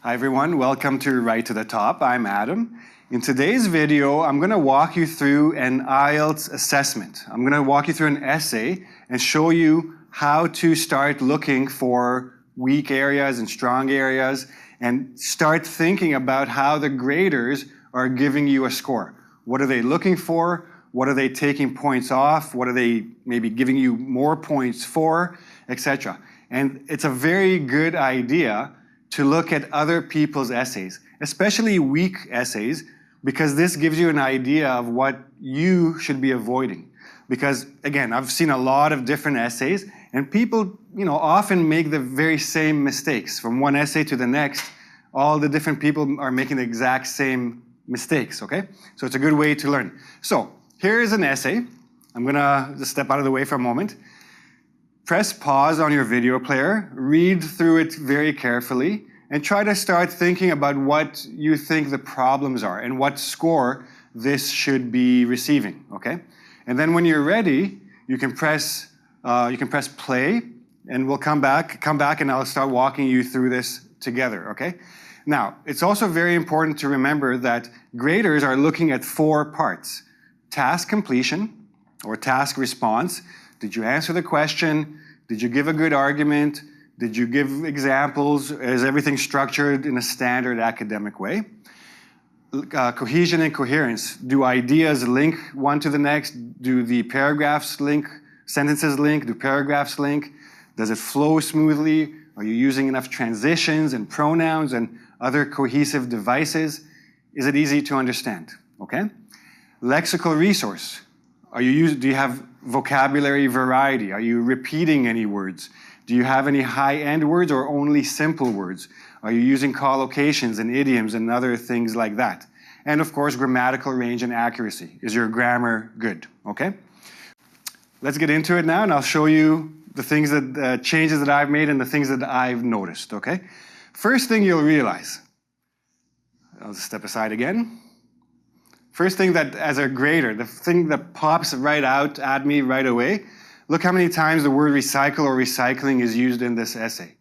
Hi everyone, welcome to Right to the Top. I'm Adam. In today's video, I'm going to walk you through an IELTS assessment. I'm going to walk you through an essay and show you how to start looking for weak areas and strong areas and start thinking about how the graders are giving you a score. What are they looking for? What are they taking points off? What are they maybe giving you more points for, etc. And it's a very good idea to look at other people's essays, especially weak essays, because this gives you an idea of what you should be avoiding. Because again, I've seen a lot of different essays, and people, often make the very same mistakes. From one essay to the next, all the different people are making the exact same mistakes, okay? So it's a good way to learn. So here is an essay. I'm gonna just step out of the way for a moment. Press pause on your video player, read through it very carefully, and try to start thinking about what you think the problems are and what score this should be receiving, okay? And then when you're ready, you can press play, and we'll come back and I'll start walking you through this together, okay? Now, it's also very important to remember that graders are looking at 4 parts. Task completion, or task response. Did you answer the question? Did you give a good argument? Did you give examples? Is everything structured in a standard academic way? Cohesion and coherence. Do ideas link one to the next? Do the paragraphs link? Sentences link? Do paragraphs link? Does it flow smoothly? Are you using enough transitions and pronouns and other cohesive devices? Is it easy to understand? Okay? Lexical resource. Do you have vocabulary variety? Are you repeating any words? Do you have any high-end words or only simple words? Are you using collocations and idioms and other things like that? And of course, grammatical range and accuracy. Is your grammar good? Okay? Let's get into it now, and I'll show you the things that changes that I've made and the things that I've noticed. Okay? First thing you'll realize. I'll just step aside again. First thing that, as a grader, the thing that pops right out at me right away, look how many times the word recycle or recycling is used in this essay.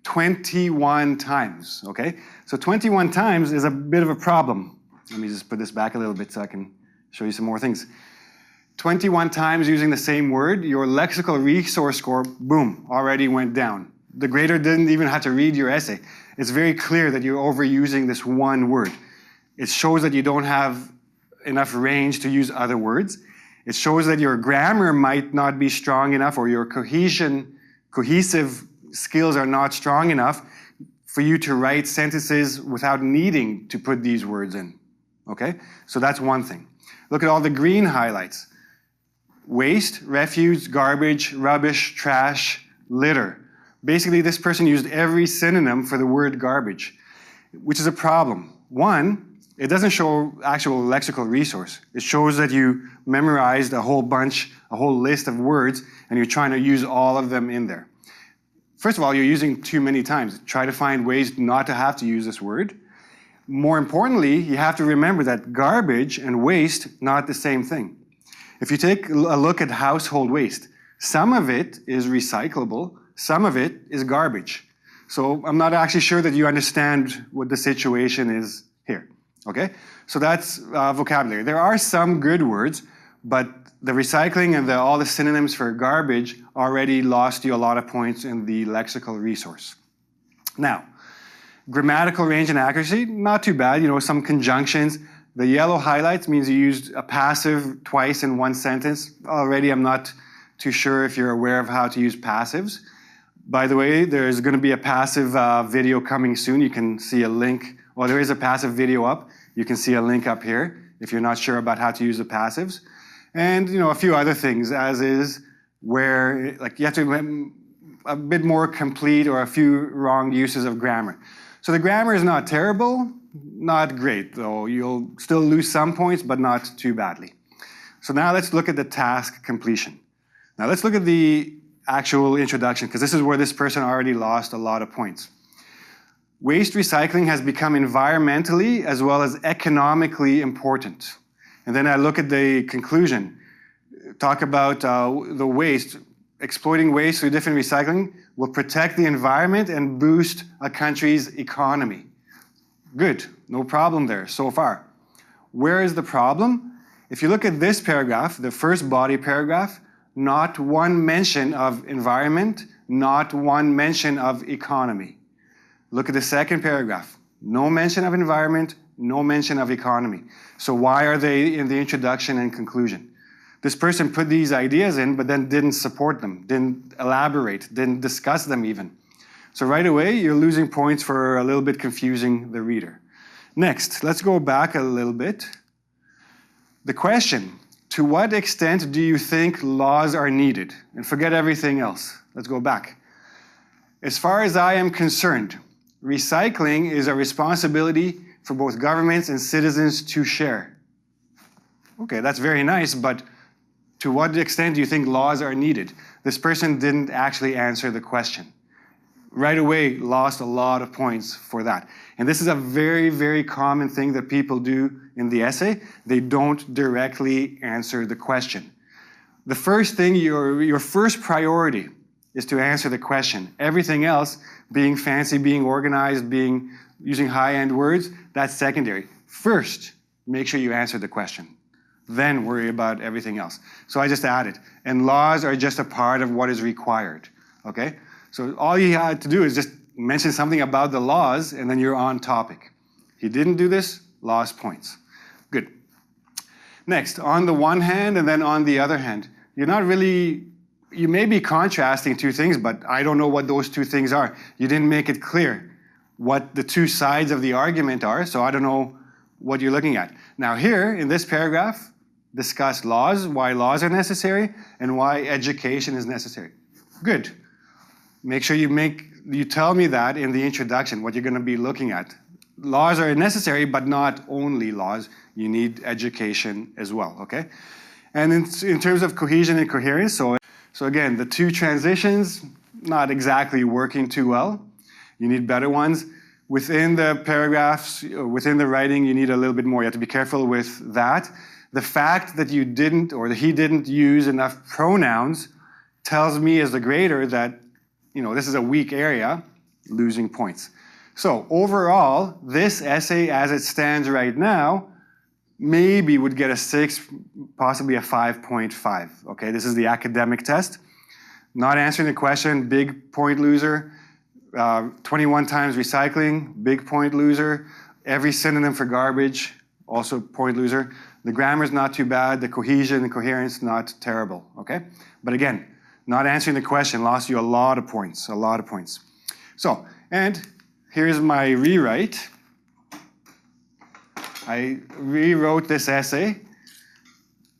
21 times, okay? So 21 times is a bit of a problem. Let me just put this back a little bit so I can show you some more things. 21 times using the same word, your lexical resource score, boom, already went down. The grader didn't even have to read your essay. It's very clear that you're overusing this one word. It shows that you don't have enough range to use other words. It shows that your grammar might not be strong enough, or your cohesive skills are not strong enough for you to write sentences without needing to put these words in. Okay? So that's one thing. Look at all the green highlights. Waste, refuse, garbage, rubbish, trash, litter. Basically, this person used every synonym for the word garbage, which is a problem. One, it doesn't show actual lexical resource. It shows that you memorized a whole list of words, and you're trying to use all of them in there. First of all, you're using too many times. Try to find ways not to have to use this word. More importantly, you have to remember that garbage and waste, not the same thing. If you take a look at household waste, some of it is recyclable, some of it is garbage. So I'm not actually sure that you understand what the situation is here. Okay, so that's vocabulary. There are some good words, but the recycling and all the synonyms for garbage already lost you a lot of points in the lexical resource. Now, grammatical range and accuracy, not too bad. Some conjunctions. The yellow highlights means you used a passive twice in one sentence. Already, I'm not too sure if you're aware of how to use passives. By the way, there's going to be a passive video coming soon. You can see a link. Well, there is a passive video up. You can see a link up here if you're not sure about how to use the passives. And, a few other things, as is where you have to be a bit more complete or a few wrong uses of grammar. So the grammar is not terrible, not great, though. You'll still lose some points, but not too badly. So now let's look at the task completion. Now let's look at the actual introduction, because this is where this person already lost a lot of points. Waste recycling has become environmentally as well as economically important. And then I look at the conclusion, talk about the waste. Exploiting waste through different recycling will protect the environment and boost a country's economy. Good, no problem there so far. Where is the problem? If you look at this paragraph, the first body paragraph, not one mention of environment, not one mention of economy. Look at the second paragraph. No mention of environment, no mention of economy. So why are they in the introduction and conclusion? This person put these ideas in, but then didn't support them, didn't elaborate, didn't discuss them even. So right away, you're losing points for a little bit confusing the reader. Next, let's go back a little bit. The question, to what extent do you think laws are needed? And forget everything else. Let's go back. As far as I am concerned, recycling is a responsibility for both governments and citizens to share. Okay, that's very nice, but to what extent do you think laws are needed? This person didn't actually answer the question. Right away, lost a lot of points for that. And this is a very, very common thing that people do in the essay. They don't directly answer the question. The first thing, your first priority is to answer the question. Everything else, being fancy, being organized, using high-end words, that's secondary. First, make sure you answer the question. Then worry about everything else. So I just added, and laws are just a part of what is required, okay? So all you had to do is just mention something about the laws, and then you're on topic. He didn't do this, lost points. Good. Next, on the one hand and then on the other hand, you're not really, you may be contrasting two things, but I don't know what those two things are. You didn't make it clear what the two sides of the argument are, so I don't know what you're looking at. Now here, in this paragraph, discuss laws, why laws are necessary, and why education is necessary. Good. Make sure you tell me that in the introduction, what you're going to be looking at. Laws are necessary, but not only laws. You need education as well, okay? And in terms of cohesion and coherence, so again, the two transitions, not exactly working too well. You need better ones. Within the paragraphs, within the writing, you need a little bit more. You have to be careful with that. The fact that you didn't, or that he didn't use enough pronouns tells me as the grader that, this is a weak area, losing points. So overall, this essay as it stands right now, maybe would get a 6, possibly a 5.5. Okay, this is the academic test. Not answering the question, big point loser. 21 times recycling, big point loser. Every synonym for garbage, also point loser. The grammar's not too bad. The cohesion and coherence, not terrible. Okay, but again, not answering the question lost you a lot of points, So, and here's my rewrite. I rewrote this essay.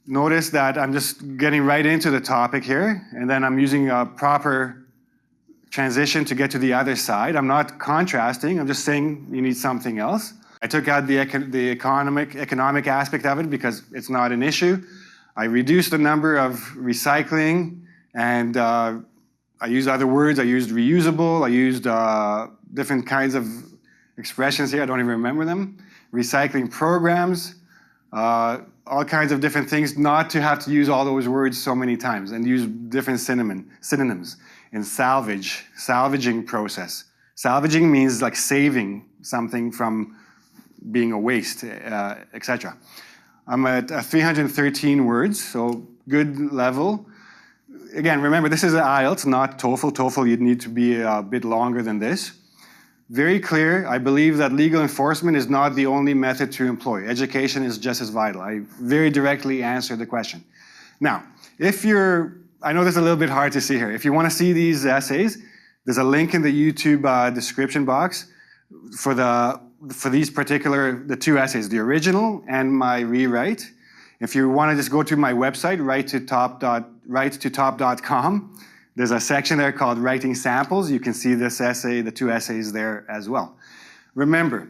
Notice that I'm just getting right into the topic here, and then I'm using a proper transition to get to the other side. I'm not contrasting, I'm just saying you need something else. I took out the economic aspect of it because it's not an issue. I reduced the number of recycling, and I used other words. I used reusable. I used different kinds of expressions here. I don't even remember them. Recycling programs, all kinds of different things, not to have to use all those words so many times, and use different synonyms. In salvaging process. Salvaging means like saving something from being a waste, etc. I'm at 313 words, so good level. Again, remember, this is an IELTS, not TOEFL. TOEFL, you'd need to be a bit longer than this. Very clear, I believe that legal enforcement is not the only method to employ. Education is just as vital. I very directly answered the question. Now, I know this is a little bit hard to see here. If you want to see these essays, there's a link in the YouTube description box for these the two essays, the original and my rewrite. If you want to just go to my website, write2top.com, there's a section there called Writing Samples. You can see this essay, the two essays there as well. Remember,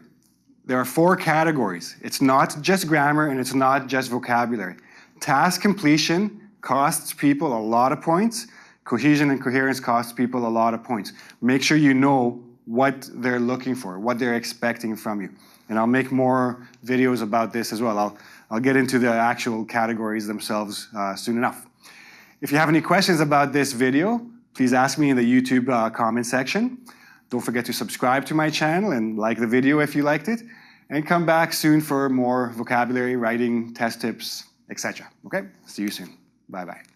there are 4 categories. It's not just grammar and it's not just vocabulary. Task completion costs people a lot of points. Cohesion and coherence costs people a lot of points. Make sure you know what they're looking for, what they're expecting from you. And I'll make more videos about this as well. I'll get into the actual categories themselves soon enough. If you have any questions about this video, please ask me in the YouTube comment section. Don't forget to subscribe to my channel and like the video if you liked it. And come back soon for more vocabulary, writing, test tips, etc. Okay? See you soon. Bye-bye.